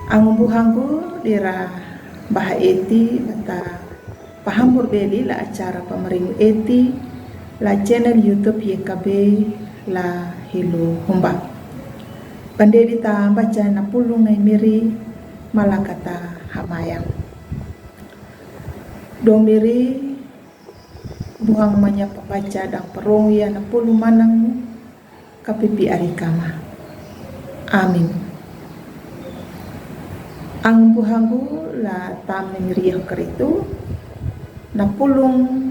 Ang buhangku dira baha eti bata pahambur beli la acara pameringu eti la channel YouTube YKB la hilu humba. Pandai dita baca na pulung ngai miri malakata hamayang. Do miri buhang manya pembaca dan perong ya na pulung manang kapipi arikama. Amin. Ang buhangku la tam miriah keritu na pulung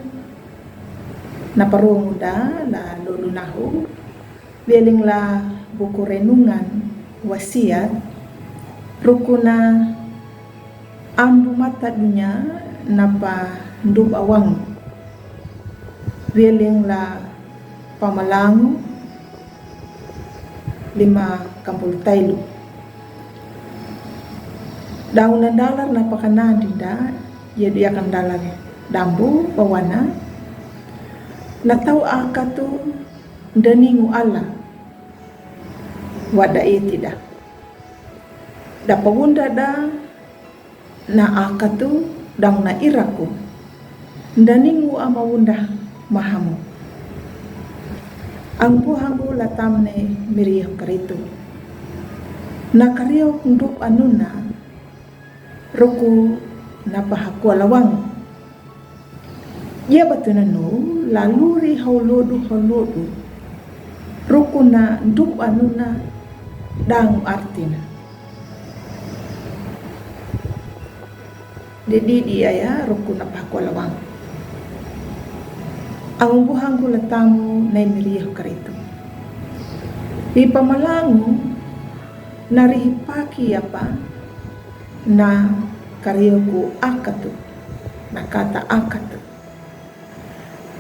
na parung da la lulunahu beling la buku renungan wasiat rukuna ambu mata dunya napa ndub awang beling la pamalang 50 tailu daunan dalar na pakanan dinda ya dia akan dalar dambu bawana na tau akatu daningu ala wada tidak da pawunda da na akatu dang na iraku daningu amawunda mahamu ang buhangu latamne miriah karitu na kariyo kunduk anuna roku napahakwa lawang ia batunanu laluri haulodu roku na nduk anuna dang artina jadi dia ya roku napahakwa lawang ang buhangku latamu na miriah karitu di pamalangu narihipaki apa na karyoku akatu na kata akatu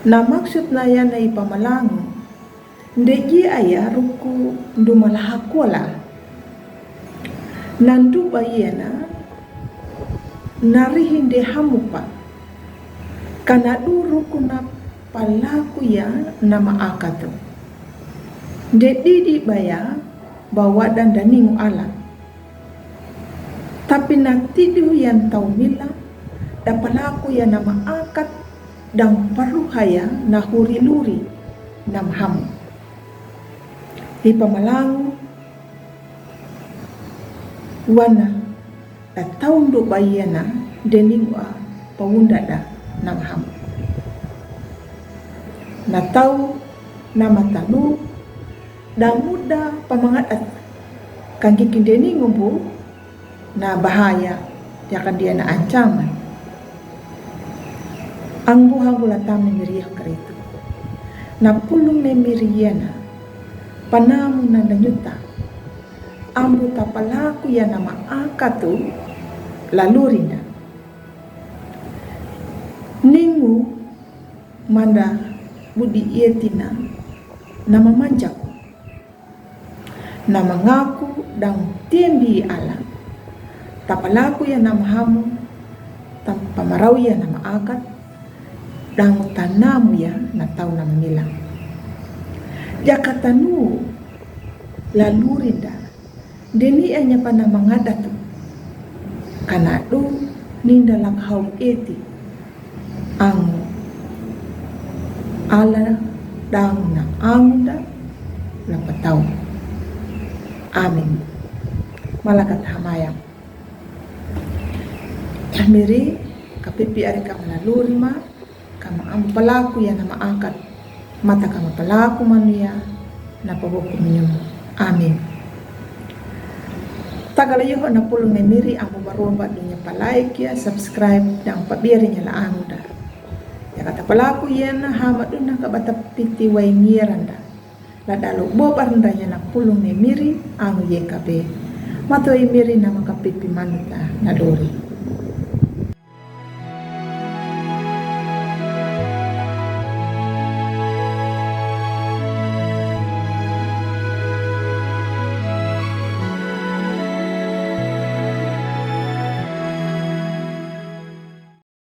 na maksud na yan na ipamalango ndegi aya ruku ndumalahakwala nandu bayena narihinde hamupa kana ruku na palaku ya nama akatu ndedi di baya bawa dan daningu ala tapi nanti dia yang tahu mila dapalaku ya nama akad dan paruhaya na huri-luri nam hamu di pamalangu wana da tahu nduk bayana deningwa pawunda da nam hamu na tahu nama tanu dan muda pamangat kangkikin deningu bu na bahaya yakan dia na ancaman ang buhang bulatam ni miriah karitu na pulung ni miriana panamu na nanyuta ambu tapalaku ya nama akatu lalurinda ningu manda budi ietina nama manjaku nama ngaku dan tembi ala tapalaku ya nama hamu pamarau ya nama akat dan tanamu ya na tau nama milang jakatanu lalurinda deni anya pana mangadatu kanadu ninda lang haum eti ang ala dang na angda lapatau amin malakat hamayang miri kapipi ari kama laluri ma kama ang palaku ya nama angkat mata kama palaku manuya na pabuku minyumu amin tagalayo na pulong na miri ang bumarumba dunya palike ya subscribe dan pabiri niya laang da ya kata palaku ya na hamadun na kabata piti way ngiranda ladalo bobaranda niya na pulong na miri ang YKB matoy miri na makapipi manuta na lori